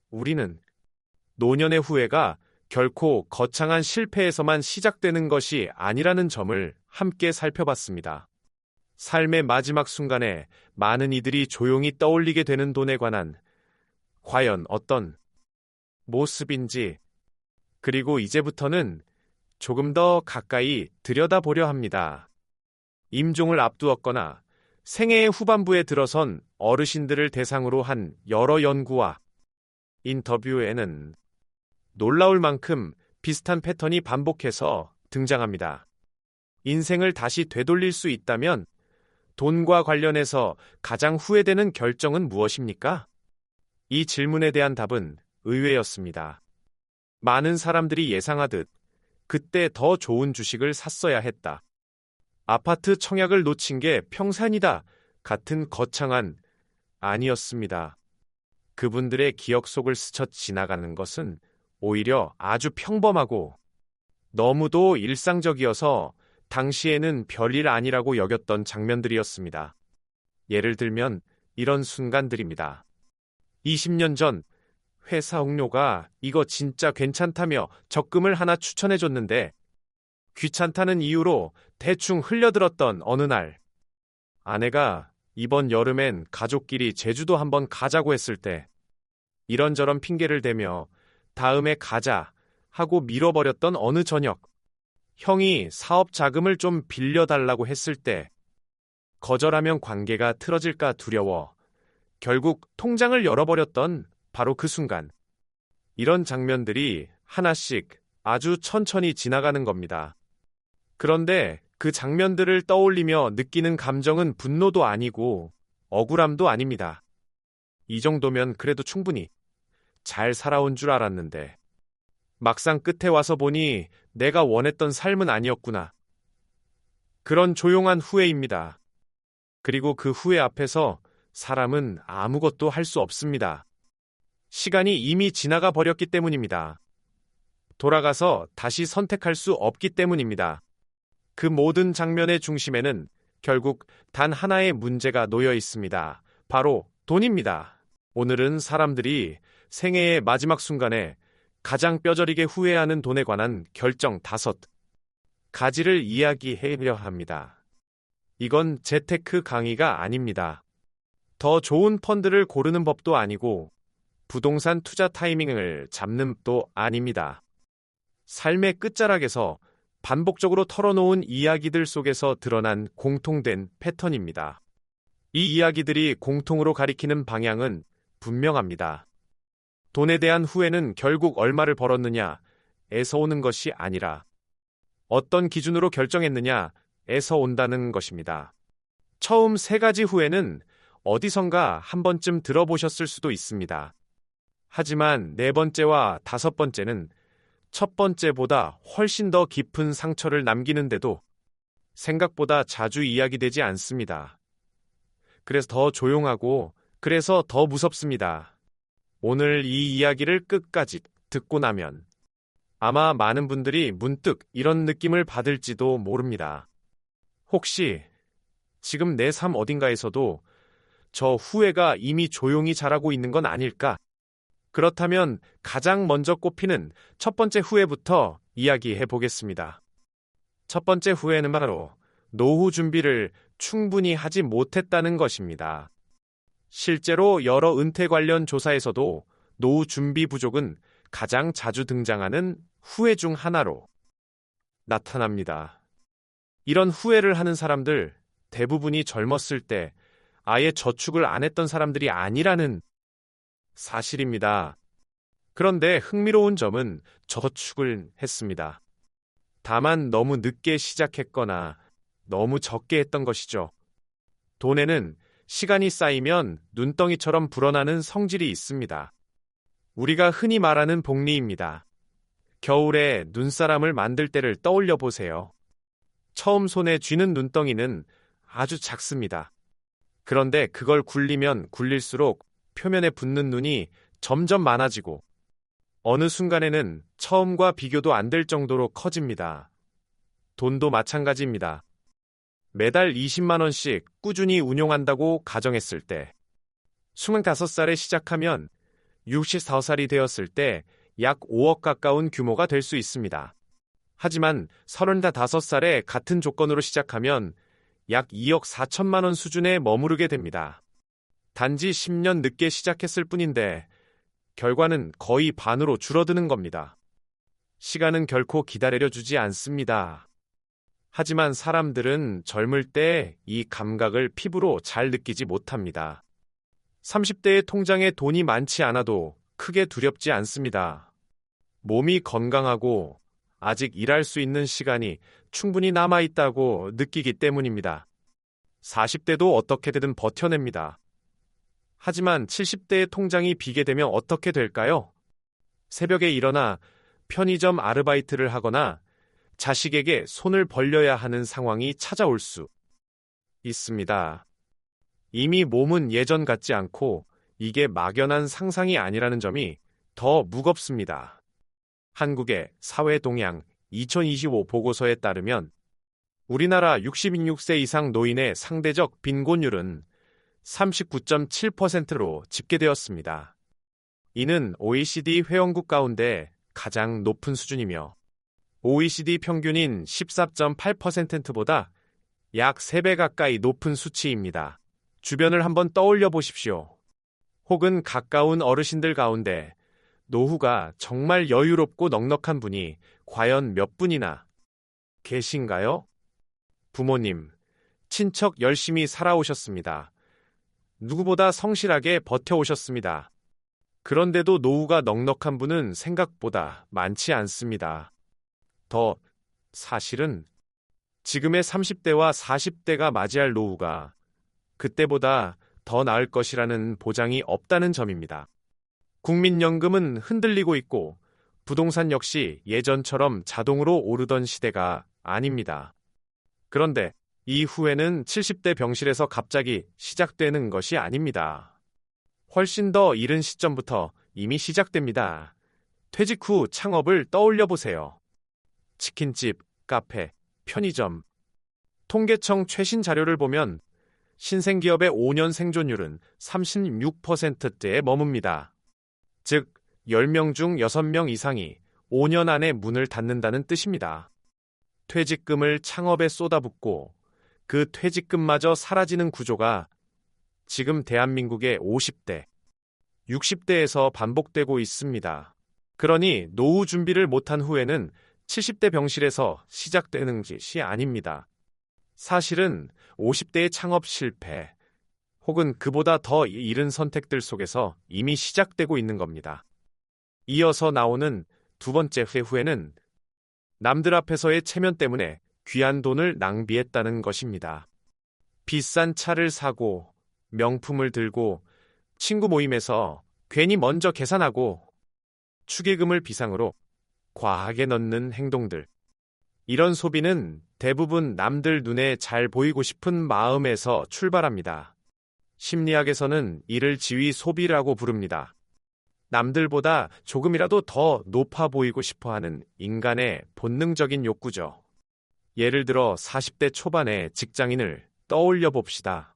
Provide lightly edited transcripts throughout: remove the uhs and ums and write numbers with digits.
우리는 노년의 후회가 결코 거창한 실패에서만 시작되는 것이 아니라는 점을 함께 살펴봤습니다. 삶의 마지막 순간에 많은 이들이 조용히 떠올리게 되는 돈에 관한 과연 어떤 모습인지, 그리고 이제부터는 조금 더 가까이 들여다보려 합니다. 임종을 앞두었거나 생애의 후반부에 들어선 어르신들을 대상으로 한 여러 연구와 인터뷰에는 놀라울 만큼 비슷한 패턴이 반복해서 등장합니다. 인생을 다시 되돌릴 수 있다면 돈과 관련해서 가장 후회되는 결정은 무엇입니까? 이 질문에 대한 답은 의외였습니다. 많은 사람들이 예상하듯 그때 더 좋은 주식을 샀어야 했다. 아파트 청약을 놓친 게 평산이다. 같은 거창한 아니었습니다. 그분들의 기억 속을 스쳐 지나가는 것은 오히려 아주 평범하고 너무도 일상적이어서 당시에는 별일 아니라고 여겼던 장면들이었습니다. 예를 들면 이런 순간들입니다. 20년 전 회사 동료가 이거 진짜 괜찮다며 적금을 하나 추천해줬는데 귀찮다는 이유로 대충 흘려들었던 어느 날, 아내가 이번 여름엔 가족끼리 제주도 한번 가자고 했을 때 이런저런 핑계를 대며 다음에 가자 하고 밀어버렸던 어느 저녁, 형이 사업 자금을 좀 빌려달라고 했을 때 거절하면 관계가 틀어질까 두려워 결국 통장을 열어버렸던 바로 그 순간, 이런 장면들이 하나씩 아주 천천히 지나가는 겁니다. 그런데 그 장면들을 떠올리며 느끼는 감정은 분노도 아니고 억울함도 아닙니다. 이 정도면 그래도 충분히 잘 살아온 줄 알았는데 막상 끝에 와서 보니 내가 원했던 삶은 아니었구나. 그런 조용한 후회입니다. 그리고 그 후회 앞에서 사람은 아무것도 할 수 없습니다. 시간이 이미 지나가 버렸기 때문입니다. 돌아가서 다시 선택할 수 없기 때문입니다. 그 모든 장면의 중심에는 결국 단 하나의 문제가 놓여 있습니다. 바로 돈입니다. 오늘은 사람들이 생애의 마지막 순간에 가장 뼈저리게 후회하는 돈에 관한 결정 5가지를 이야기해려 합니다. 이건 재테크 강의가 아닙니다. 더 좋은 펀드를 고르는 법도 아니고 부동산 투자 타이밍을 잡는 법도 아닙니다. 삶의 끝자락에서 반복적으로 털어놓은 이야기들 속에서 드러난 공통된 패턴입니다. 이 이야기들이 공통으로 가리키는 방향은 분명합니다. 돈에 대한 후회는 결국 얼마를 벌었느냐에서 오는 것이 아니라 어떤 기준으로 결정했느냐에서 온다는 것입니다. 처음 3가지 후회는 어디선가 한 번쯤 들어보셨을 수도 있습니다. 하지만 4번째와 5번째는 첫 번째보다 훨씬 더 깊은 상처를 남기는데도 생각보다 자주 이야기되지 않습니다. 그래서 더 조용하고 그래서 더 무섭습니다. 오늘 이 이야기를 끝까지 듣고 나면 아마 많은 분들이 문득 이런 느낌을 받을지도 모릅니다. 혹시 지금 내 삶 어딘가에서도 저 후회가 이미 조용히 자라고 있는 건 아닐까? 그렇다면 가장 먼저 꼽히는 첫 번째 후회부터 이야기해 보겠습니다. 첫 번째 후회는 바로 노후 준비를 충분히 하지 못했다는 것입니다. 실제로 여러 은퇴 관련 조사에서도 노후 준비 부족은 가장 자주 등장하는 후회 중 하나로 나타납니다. 이런 후회를 하는 사람들 대부분이 젊었을 때 아예 저축을 안 했던 사람들이 아니라는 사실입니다. 그런데 흥미로운 점은 저축을 했습니다. 다만 너무 늦게 시작했거나 너무 적게 했던 것이죠. 돈에는 시간이 쌓이면 눈덩이처럼 불어나는 성질이 있습니다. 우리가 흔히 말하는 복리입니다. 겨울에 눈사람을 만들 때를 떠올려 보세요. 처음 손에 쥐는 눈덩이는 아주 작습니다. 그런데 그걸 굴리면 굴릴수록 표면에 붙는 눈이 점점 많아지고 어느 순간에는 처음과 비교도 안 될 정도로 커집니다. 돈도 마찬가지입니다. 매달 20만 원씩 꾸준히 운용한다고 가정했을 때 25살에 시작하면 64살이 되었을 때 약 5억 가까운 규모가 될 수 있습니다. 하지만 35살에 같은 조건으로 시작하면 약 2억 4천만 원 수준에 머무르게 됩니다. 단지 10년 늦게 시작했을 뿐인데 결과는 거의 반으로 줄어드는 겁니다. 시간은 결코 기다려주지 않습니다. 하지만 사람들은 젊을 때 이 감각을 피부로 잘 느끼지 못합니다. 30대의 통장에 돈이 많지 않아도 크게 두렵지 않습니다. 몸이 건강하고 아직 일할 수 있는 시간이 충분히 남아있다고 느끼기 때문입니다. 40대도 어떻게든 버텨냅니다. 하지만 70대의 통장이 비게 되면 어떻게 될까요? 새벽에 일어나 편의점 아르바이트를 하거나 자식에게 손을 벌려야 하는 상황이 찾아올 수 있습니다. 이미 몸은 예전 같지 않고 이게 막연한 상상이 아니라는 점이 더 무겁습니다. 한국의 사회동향 2025 보고서에 따르면 우리나라 66세 이상 노인의 상대적 빈곤율은 39.7%로 집계되었습니다. 이는 OECD 회원국 가운데 가장 높은 수준이며 OECD 평균인 14.8%보다 약 3배 가까이 높은 수치입니다. 주변을 한번 떠올려 보십시오. 혹은 가까운 어르신들 가운데 노후가 정말 여유롭고 넉넉한 분이 과연 몇 분이나 계신가요? 부모님, 친척 열심히 살아오셨습니다. 누구보다 성실하게 버텨오셨습니다. 그런데도 노후가 넉넉한 분은 생각보다 많지 않습니다. 사실은 지금의 30대와 40대가 맞이할 노후가 그때보다 더 나을 것이라는 보장이 없다는 점입니다. 국민연금은 흔들리고 있고 부동산 역시 예전처럼 자동으로 오르던 시대가 아닙니다. 그런데 이후에는 70대 병실에서 갑자기 시작되는 것이 아닙니다. 훨씬 더 이른 시점부터 이미 시작됩니다. 퇴직 후 창업을 떠올려 보세요. 치킨집, 카페, 편의점. 통계청 최신 자료를 보면 신생기업의 5년 생존율은 36%대에 머뭅니다. 즉, 10명 중 6명 이상이 5년 안에 문을 닫는다는 뜻입니다. 퇴직금을 창업에 쏟아붓고 그 퇴직금마저 사라지는 구조가 지금 대한민국의 50대, 60대에서 반복되고 있습니다. 그러니 노후 준비를 못한 후에는 70대 병실에서 시작되는 것이 아닙니다. 사실은 50대의 창업 실패, 혹은 그보다 더 이른 선택들 속에서 이미 시작되고 있는 겁니다. 이어서 나오는 두 번째 후회는 남들 앞에서의 체면 때문에 귀한 돈을 낭비했다는 것입니다. 비싼 차를 사고 명품을 들고 친구 모임에서 괜히 먼저 계산하고 축의금을 비상으로 과하게 넣는 행동들. 이런 소비는 대부분 남들 눈에 잘 보이고 싶은 마음에서 출발합니다. 심리학에서는 이를 지위 소비라고 부릅니다. 남들보다 조금이라도 더 높아 보이고 싶어하는 인간의 본능적인 욕구죠. 예를 들어 40대 초반의 직장인을 떠올려 봅시다.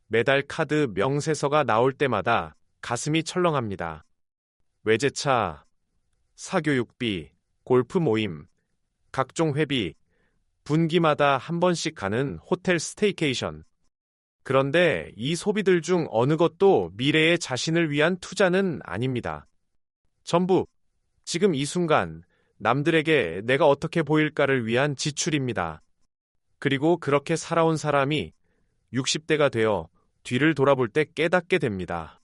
매달 카드 명세서가 나올 때마다 가슴이 철렁합니다. 외제차, 사교육비, 골프 모임, 각종 회비, 분기마다 한 번씩 가는 호텔 스테이케이션. 그런데 이 소비들 중 어느 것도 미래의 자신을 위한 투자는 아닙니다. 전부 지금 이 순간 남들에게 내가 어떻게 보일까를 위한 지출입니다. 그리고 그렇게 살아온 사람이 60대가 되어 뒤를 돌아볼 때 깨닫게 됩니다.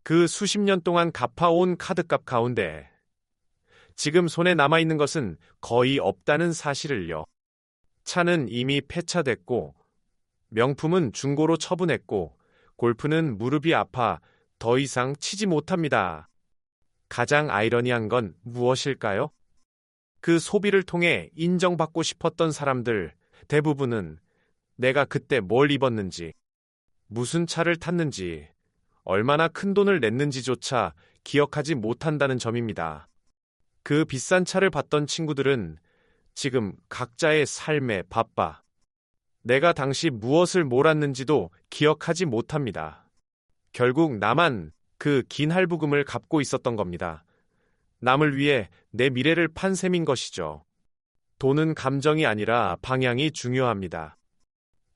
그 수십 년 동안 갚아온 카드값 가운데 지금 손에 남아있는 것은 거의 없다는 사실을요. 차는 이미 폐차됐고 명품은 중고로 처분했고 골프는 무릎이 아파 더 이상 치지 못합니다. 가장 아이러니한 건 무엇일까요? 그 소비를 통해 인정받고 싶었던 사람들 대부분은 내가 그때 뭘 입었는지, 무슨 차를 탔는지, 얼마나 큰 돈을 냈는지조차 기억하지 못한다는 점입니다. 그 비싼 차를 봤던 친구들은 지금 각자의 삶에 바빠 내가 당시 무엇을 몰았는지도 기억하지 못합니다. 결국 나만 그 긴 할부금을 갚고 있었던 겁니다. 남을 위해 내 미래를 판 셈인 것이죠. 돈은 감정이 아니라 방향이 중요합니다.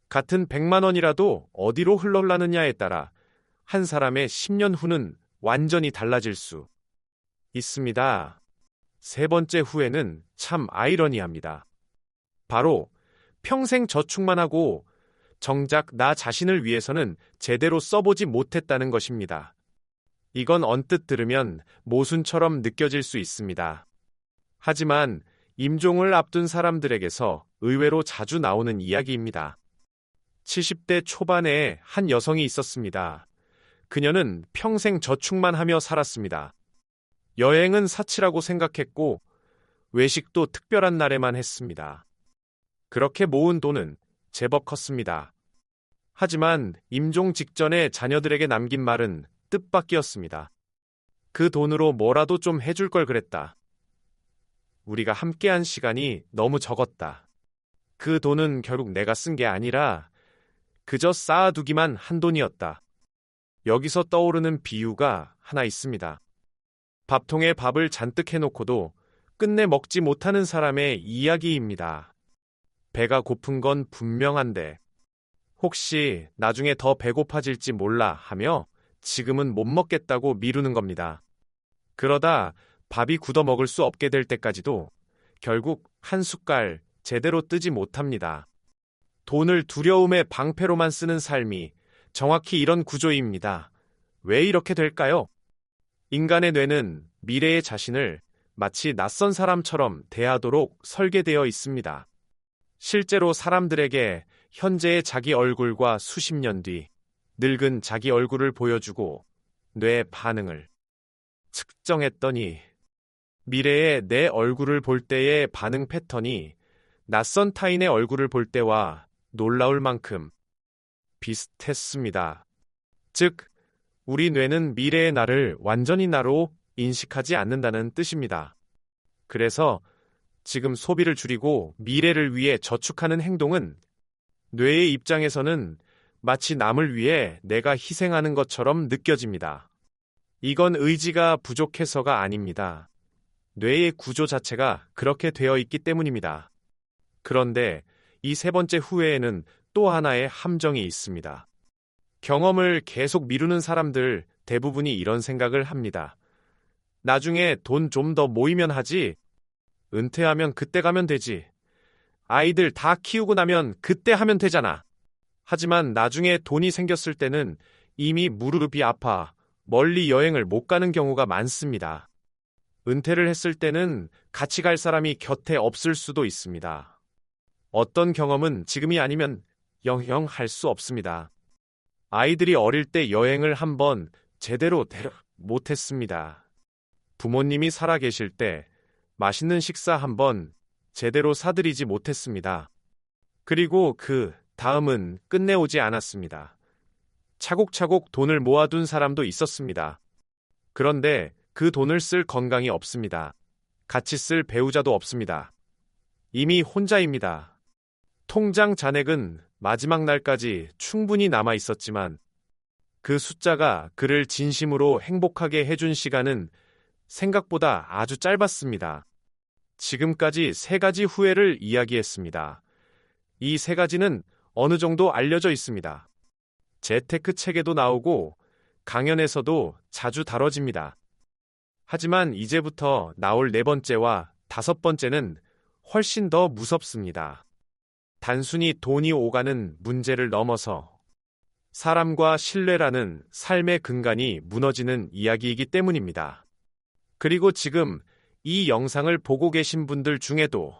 같은 100만 원이라도 어디로 흘러가느냐에 따라 한 사람의 10년 후는 완전히 달라질 수 있습니다. 세 번째 후회는 참 아이러니합니다. 바로 평생 저축만 하고 정작 나 자신을 위해서는 제대로 써보지 못했다는 것입니다. 이건 언뜻 들으면 모순처럼 느껴질 수 있습니다. 하지만 임종을 앞둔 사람들에게서 의외로 자주 나오는 이야기입니다. 70대 초반에 한 여성이 있었습니다. 그녀는 평생 저축만 하며 살았습니다. 여행은 사치라고 생각했고 외식도 특별한 날에만 했습니다. 그렇게 모은 돈은 제법 컸습니다. 하지만 임종 직전에 자녀들에게 남긴 말은 뜻밖이었습니다. 그 돈으로 뭐라도 좀 해줄 걸 그랬다. 우리가 함께한 시간이 너무 적었다. 그 돈은 결국 내가 쓴 게 아니라 그저 쌓아두기만 한 돈이었다. 여기서 떠오르는 비유가 하나 있습니다. 밥통에 밥을 잔뜩 해놓고도 끝내 먹지 못하는 사람의 이야기입니다. 배가 고픈 건 분명한데 혹시 나중에 더 배고파질지 몰라 하며 지금은 못 먹겠다고 미루는 겁니다. 그러다 밥이 굳어 먹을 수 없게 될 때까지도 결국 한 숟갈 제대로 뜨지 못합니다. 돈을 두려움의 방패로만 쓰는 삶이 정확히 이런 구조입니다. 왜 이렇게 될까요? 인간의 뇌는 미래의 자신을 마치 낯선 사람처럼 대하도록 설계되어 있습니다. 실제로 사람들에게 현재의 자기 얼굴과 수십 년 뒤 늙은 자기 얼굴을 보여주고 뇌 반응을 측정했더니 미래의 내 얼굴을 볼 때의 반응 패턴이 낯선 타인의 얼굴을 볼 때와 놀라울 만큼 비슷했습니다. 즉, 우리 뇌는 미래의 나를 완전히 나로 인식하지 않는다는 뜻입니다. 그래서 지금 소비를 줄이고 미래를 위해 저축하는 행동은 뇌의 입장에서는 마치 남을 위해 내가 희생하는 것처럼 느껴집니다. 이건 의지가 부족해서가 아닙니다. 뇌의 구조 자체가 그렇게 되어 있기 때문입니다. 그런데 이 세 번째 후회에는 또 하나의 함정이 있습니다. 경험을 계속 미루는 사람들 대부분이 이런 생각을 합니다. 나중에 돈 좀 더 모이면 하지. 은퇴하면 그때 가면 되지. 아이들 다 키우고 나면 그때 하면 되잖아. 하지만 나중에 돈이 생겼을 때는 이미 무릎이 아파 멀리 여행을 못 가는 경우가 많습니다. 은퇴를 했을 때는 같이 갈 사람이 곁에 없을 수도 있습니다. 어떤 경험은 지금이 아니면 영영 할 수 없습니다. 아이들이 어릴 때 여행을 한번 제대로 못했습니다. 부모님이 살아 계실 때 맛있는 식사 한번 제대로 사드리지 못했습니다. 그리고 그 다음은 끝내오지 않았습니다. 차곡차곡 돈을 모아둔 사람도 있었습니다. 그런데 그 돈을 쓸 건강이 없습니다. 같이 쓸 배우자도 없습니다. 이미 혼자입니다. 통장 잔액은 마지막 날까지 충분히 남아 있었지만 그 숫자가 그를 진심으로 행복하게 해준 시간은 생각보다 아주 짧았습니다. 지금까지 세 가지 후회를 이야기했습니다. 이 세 가지는 어느 정도 알려져 있습니다. 재테크 책에도 나오고 강연에서도 자주 다뤄집니다. 하지만 이제부터 나올 네 번째와 다섯 번째는 훨씬 더 무섭습니다. 단순히 돈이 오가는 문제를 넘어서 사람과 신뢰라는 삶의 근간이 무너지는 이야기이기 때문입니다. 그리고 지금 이 영상을 보고 계신 분들 중에도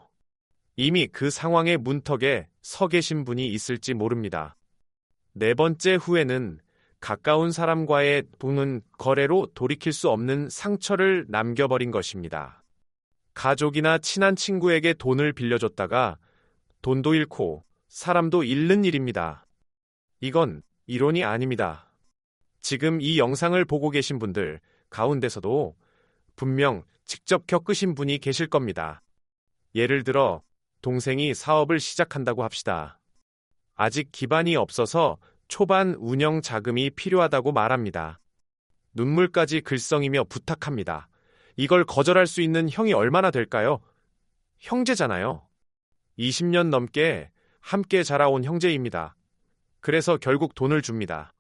이미 그 상황의 문턱에 서 계신 분이 있을지 모릅니다. 네 번째 후회는 가까운 사람과의 돈은 거래로 돌이킬 수 없는 상처를 남겨버린 것입니다. 가족이나 친한 친구에게 돈을 빌려줬다가 돈도 잃고 사람도 잃는 일입니다. 이건 이론이 아닙니다. 지금 이 영상을 보고 계신 분들 가운데서도 분명 직접 겪으신 분이 계실 겁니다. 예를 들어 동생이 사업을 시작한다고 합시다. 아직 기반이 없어서 초반 운영 자금이 필요하다고 말합니다. 눈물까지 글썽이며 부탁합니다. 이걸 거절할 수 있는 형이 얼마나 될까요? 형제잖아요. 20년 넘게 함께 자라온 형제입니다. 그래서 결국 돈을 줍니다.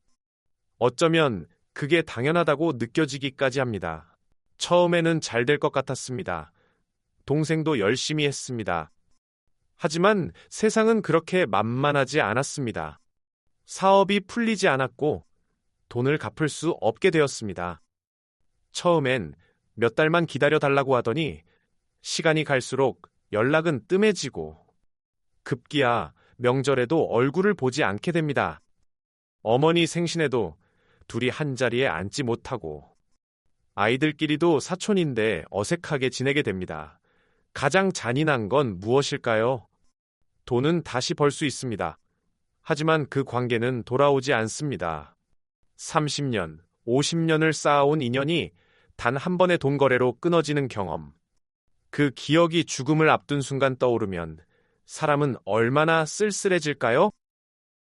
어쩌면 그게 당연하다고 느껴지기까지 합니다. 처음에는 잘 될 것 같았습니다. 동생도 열심히 했습니다. 하지만 세상은 그렇게 만만하지 않았습니다. 사업이 풀리지 않았고 돈을 갚을 수 없게 되었습니다. 처음엔 몇 달만 기다려 달라고 하더니 시간이 갈수록 연락은 뜸해지고 급기야 명절에도 얼굴을 보지 않게 됩니다. 어머니 생신에도 둘이 한자리에 앉지 못하고 아이들끼리도 사촌인데 어색하게 지내게 됩니다. 가장 잔인한 건 무엇일까요? 돈은 다시 벌 수 있습니다. 하지만 그 관계는 돌아오지 않습니다. 30년, 50년을 쌓아온 인연이 단 한 번의 돈 거래로 끊어지는 경험. 그 기억이 죽음을 앞둔 순간 떠오르면 사람은 얼마나 쓸쓸해질까요?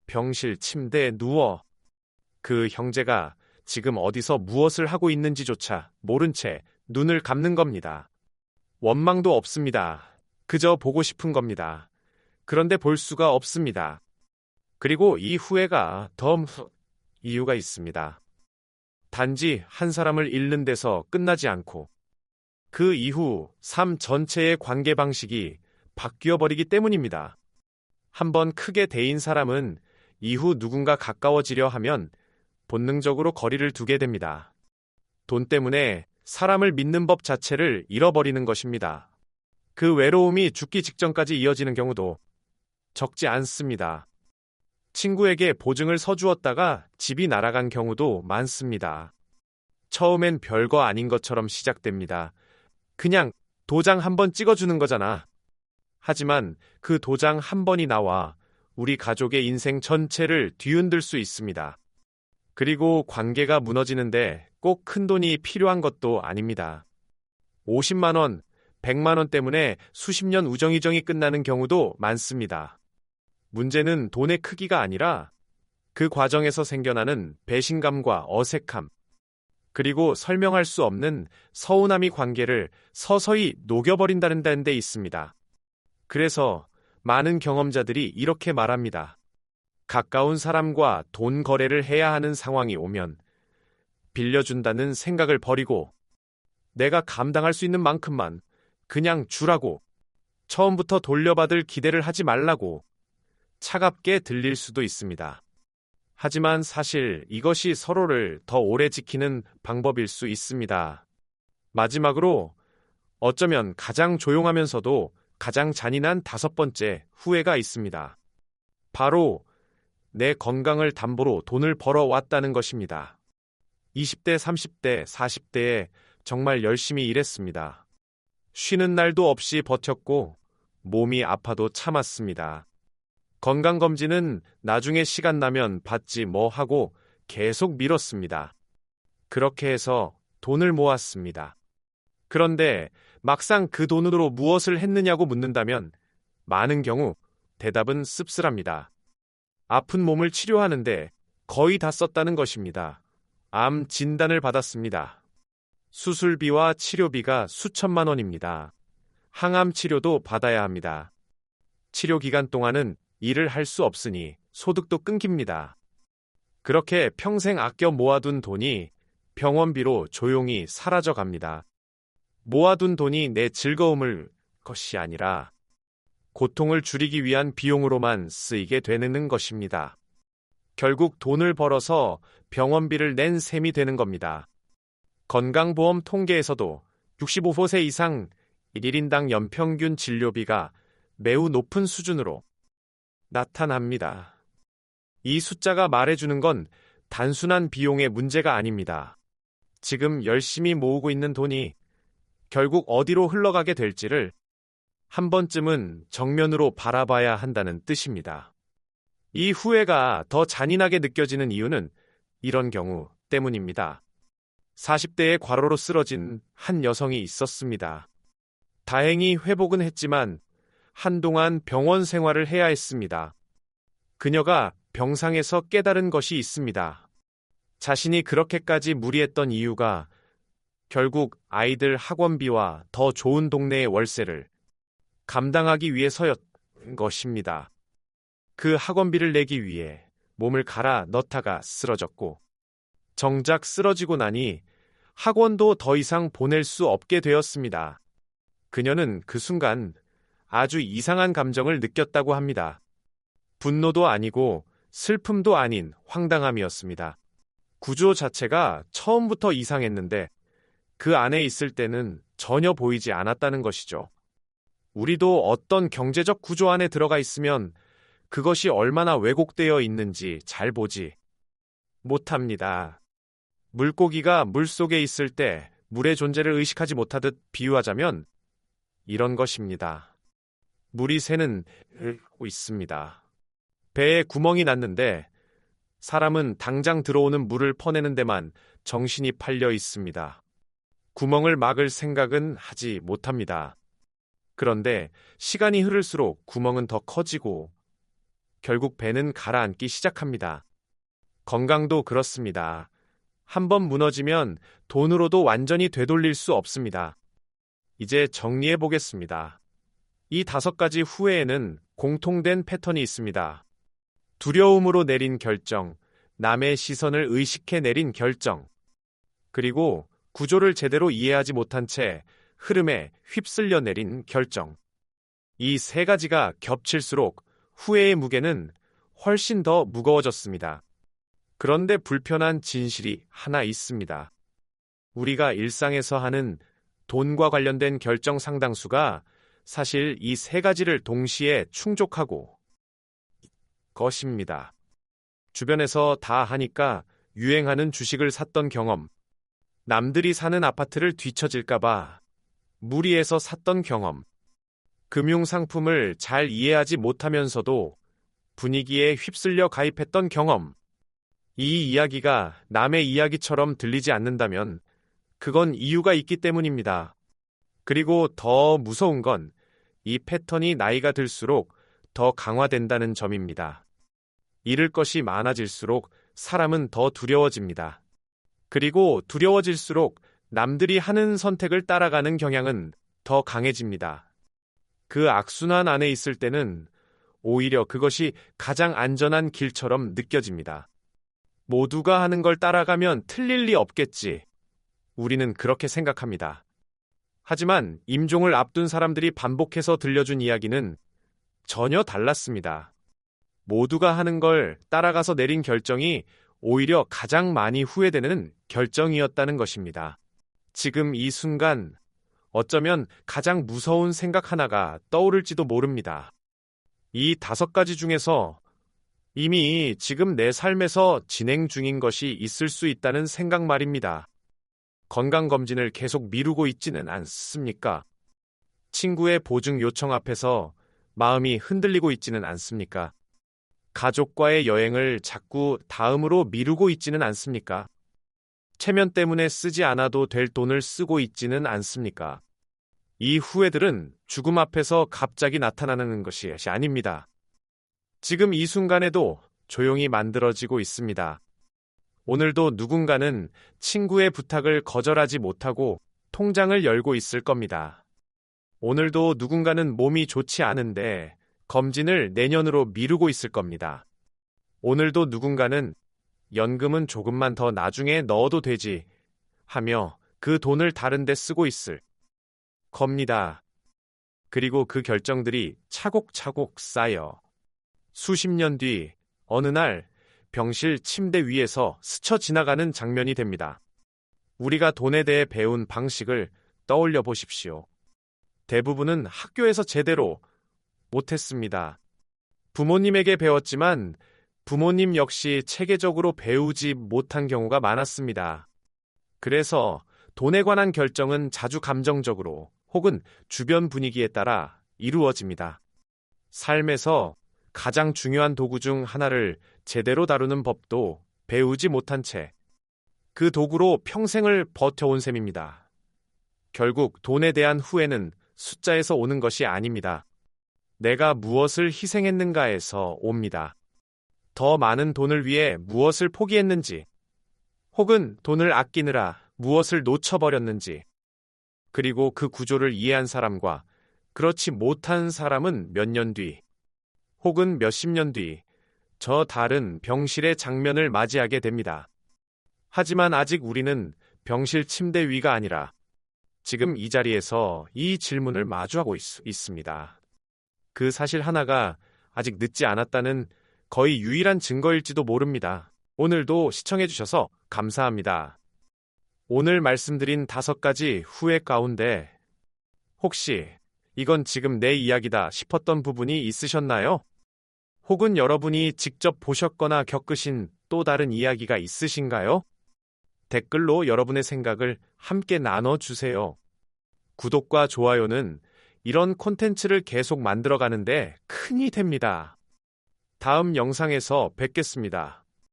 병실 침대에 누워 그 형제가 지금 어디서 무엇을 하고 있는지조차 모른 채 눈을 감는 겁니다. 원망도 없습니다. 그저 보고 싶은 겁니다. 그런데 볼 수가 없습니다. 그리고 이 후회가 더 이유가 있습니다. 단지 한 사람을 잃는 데서 끝나지 않고 그 이후 삶 전체의 관계 방식이 바뀌어 버리기 때문입니다. 한번 크게 데인 사람은 이후 누군가 가까워지려 하면 본능적으로 거리를 두게 됩니다. 돈 때문에 사람을 믿는 법 자체를 잃어버리는 것입니다. 그 외로움이 죽기 직전까지 이어지는 경우도 적지 않습니다. 친구에게 보증을 서주었다가 집이 날아간 경우도 많습니다. 처음엔 별거 아닌 것처럼 시작됩니다. 그냥 도장 한 번 찍어주는 거잖아. 하지만 그 도장 한 번이 나와 우리 가족의 인생 전체를 뒤흔들 수 있습니다. 그리고 관계가 무너지는데 꼭 큰 돈이 필요한 것도 아닙니다. 50만 원, 100만 원 때문에 수십 년 우정이정이 끝나는 경우도 많습니다. 문제는 돈의 크기가 아니라 그 과정에서 생겨나는 배신감과 어색함, 그리고 설명할 수 없는 서운함이 관계를 서서히 녹여버린다는 데 있습니다. 그래서 많은 경험자들이 이렇게 말합니다. 가까운 사람과 돈 거래를 해야 하는 상황이 오면 빌려준다는 생각을 버리고 내가 감당할 수 있는 만큼만 그냥 주라고, 처음부터 돌려받을 기대를 하지 말라고 차갑게 들릴 수도 있습니다. 하지만 사실 이것이 서로를 더 오래 지키는 방법일 수 있습니다. 마지막으로 어쩌면 가장 조용하면서도 가장 잔인한 5번째 후회가 있습니다. 바로 내 건강을 담보로 돈을 벌어왔다는 것입니다. 20대, 30대, 40대에 정말 열심히 일했습니다. 쉬는 날도 없이 버텼고 몸이 아파도 참았습니다. 건강검진은 나중에 시간 나면 받지 뭐 하고 계속 미뤘습니다. 그렇게 해서 돈을 모았습니다. 그런데 막상 그 돈으로 무엇을 했느냐고 묻는다면 많은 경우 대답은 씁쓸합니다. 아픈 몸을 치료하는데 거의 다 썼다는 것입니다. 암 진단을 받았습니다. 수술비와 치료비가 수천만 원입니다. 항암 치료도 받아야 합니다. 치료 기간 동안은 일을 할 수 없으니 소득도 끊깁니다. 그렇게 평생 아껴 모아둔 돈이 병원비로 조용히 사라져 갑니다. 모아둔 돈이 내 즐거움을 것이 아니라 고통을 줄이기 위한 비용으로만 쓰이게 되는 것입니다. 결국 돈을 벌어서 병원비를 낸 셈이 되는 겁니다. 건강보험 통계에서도 65세 이상 1인당 연평균 진료비가 매우 높은 수준으로 나타납니다. 이 숫자가 말해주는 건 단순한 비용의 문제가 아닙니다. 지금 열심히 모으고 있는 돈이 결국 어디로 흘러가게 될지를 한 번쯤은 정면으로 바라봐야 한다는 뜻입니다. 이 후회가 더 잔인하게 느껴지는 이유는 이런 경우 때문입니다. 40대에 과로로 쓰러진 한 여성이 있었습니다. 다행히 회복은 했지만 한동안 병원 생활을 해야 했습니다. 그녀가 병상에서 깨달은 것이 있습니다. 자신이 그렇게까지 무리했던 이유가 결국 아이들 학원비와 더 좋은 동네의 월세를 감당하기 위해서였던 것입니다. 그 학원비를 내기 위해 몸을 갈아 넣다가 쓰러졌고, 정작 쓰러지고 나니 학원도 더 이상 보낼 수 없게 되었습니다. 그녀는 그 순간 아주 이상한 감정을 느꼈다고 합니다. 분노도 아니고 슬픔도 아닌 황당함이었습니다. 구조 자체가 처음부터 이상했는데 그 안에 있을 때는 전혀 보이지 않았다는 것이죠. 우리도 어떤 경제적 구조 안에 들어가 있으면 그것이 얼마나 왜곡되어 있는지 잘 보지 못합니다. 물고기가 물속에 있을 때 물의 존재를 의식하지 못하듯 비유하자면 이런 것입니다. 물이 새는 있습니다. 배에 구멍이 났는데 사람은 당장 들어오는 물을 퍼내는 데만 정신이 팔려 있습니다. 구멍을 막을 생각은 하지 못합니다. 그런데 시간이 흐를수록 구멍은 더 커지고 결국 배는 가라앉기 시작합니다. 건강도 그렇습니다. 한번 무너지면 돈으로도 완전히 되돌릴 수 없습니다. 이제 정리해 보겠습니다. 이 5가지 후회에는 공통된 패턴이 있습니다. 두려움으로 내린 결정, 남의 시선을 의식해 내린 결정, 그리고 구조를 제대로 이해하지 못한 채 흐름에 휩쓸려 내린 결정. 이 3가지가 겹칠수록 후회의 무게는 훨씬 더 무거워졌습니다. 그런데 불편한 진실이 하나 있습니다. 우리가 일상에서 하는 돈과 관련된 결정 상당수가 사실 이 3가지를 동시에 충족하고 것입니다. 주변에서 다 하니까 유행하는 주식을 샀던 경험, 남들이 사는 아파트를 뒤처질까봐 무리해서 샀던 경험, 금융상품을 잘 이해하지 못하면서도 분위기에 휩쓸려 가입했던 경험. 이 이야기가 남의 이야기처럼 들리지 않는다면 그건 이유가 있기 때문입니다. 그리고 더 무서운 건 이 패턴이 나이가 들수록 더 강화된다는 점입니다. 잃을 것이 많아질수록 사람은 더 두려워집니다. 그리고 두려워질수록 남들이 하는 선택을 따라가는 경향은 더 강해집니다. 그 악순환 안에 있을 때는 오히려 그것이 가장 안전한 길처럼 느껴집니다. 모두가 하는 걸 따라가면 틀릴 리 없겠지. 우리는 그렇게 생각합니다. 하지만 임종을 앞둔 사람들이 반복해서 들려준 이야기는 전혀 달랐습니다. 모두가 하는 걸 따라가서 내린 결정이 오히려 가장 많이 후회되는 결정이었다는 것입니다. 지금 이 순간 어쩌면 가장 무서운 생각 하나가 떠오를지도 모릅니다. 이 5가지 중에서 이미 지금 내 삶에서 진행 중인 것이 있을 수 있다는 생각 말입니다. 건강검진을 계속 미루고 있지는 않습니까? 친구의 보증 요청 앞에서 마음이 흔들리고 있지는 않습니까? 가족과의 여행을 자꾸 다음으로 미루고 있지는 않습니까? 체면 때문에 쓰지 않아도 될 돈을 쓰고 있지는 않습니까? 이 후회들은 죽음 앞에서 갑자기 나타나는 것이 아닙니다. 지금 이 순간에도 조용히 만들어지고 있습니다. 오늘도 누군가는 친구의 부탁을 거절하지 못하고 통장을 열고 있을 겁니다. 오늘도 누군가는 몸이 좋지 않은데 검진을 내년으로 미루고 있을 겁니다. 오늘도 누군가는 연금은 조금만 더 나중에 넣어도 되지 하며 그 돈을 다른 데 쓰고 있을 겁니다. 그리고 그 결정들이 차곡차곡 쌓여 수십 년 뒤 어느 날 병실 침대 위에서 스쳐 지나가는 장면이 됩니다. 우리가 돈에 대해 배운 방식을 떠올려 보십시오. 대부분은 학교에서 제대로 못했습니다. 부모님에게 배웠지만 부모님 역시 체계적으로 배우지 못한 경우가 많았습니다. 그래서 돈에 관한 결정은 자주 감정적으로 혹은 주변 분위기에 따라 이루어집니다. 삶에서 가장 중요한 도구 중 하나를 제대로 다루는 법도 배우지 못한 채 그 도구로 평생을 버텨온 셈입니다. 결국 돈에 대한 후회는 숫자에서 오는 것이 아닙니다. 내가 무엇을 희생했는가에서 옵니다. 더 많은 돈을 위해 무엇을 포기했는지, 혹은 돈을 아끼느라 무엇을 놓쳐버렸는지, 그리고 그 구조를 이해한 사람과 그렇지 못한 사람은 몇 년 뒤, 혹은 몇십 년 뒤, 저 다른 병실의 장면을 맞이하게 됩니다. 하지만 아직 우리는 병실 침대 위가 아니라 지금 이 자리에서 이 질문을 마주하고 있습니다. 그 사실 하나가 아직 늦지 않았다는 거의 유일한 증거일지도 모릅니다. 오늘도 시청해주셔서 감사합니다. 오늘 말씀드린 5가지 후회 가운데 혹시 이건 지금 내 이야기다 싶었던 부분이 있으셨나요? 혹은 여러분이 직접 보셨거나 겪으신 또 다른 이야기가 있으신가요? 댓글로 여러분의 생각을 함께 나눠주세요. 구독과 좋아요는 이런 콘텐츠를 계속 만들어가는데 큰 힘이 됩니다. 다음 영상에서 뵙겠습니다.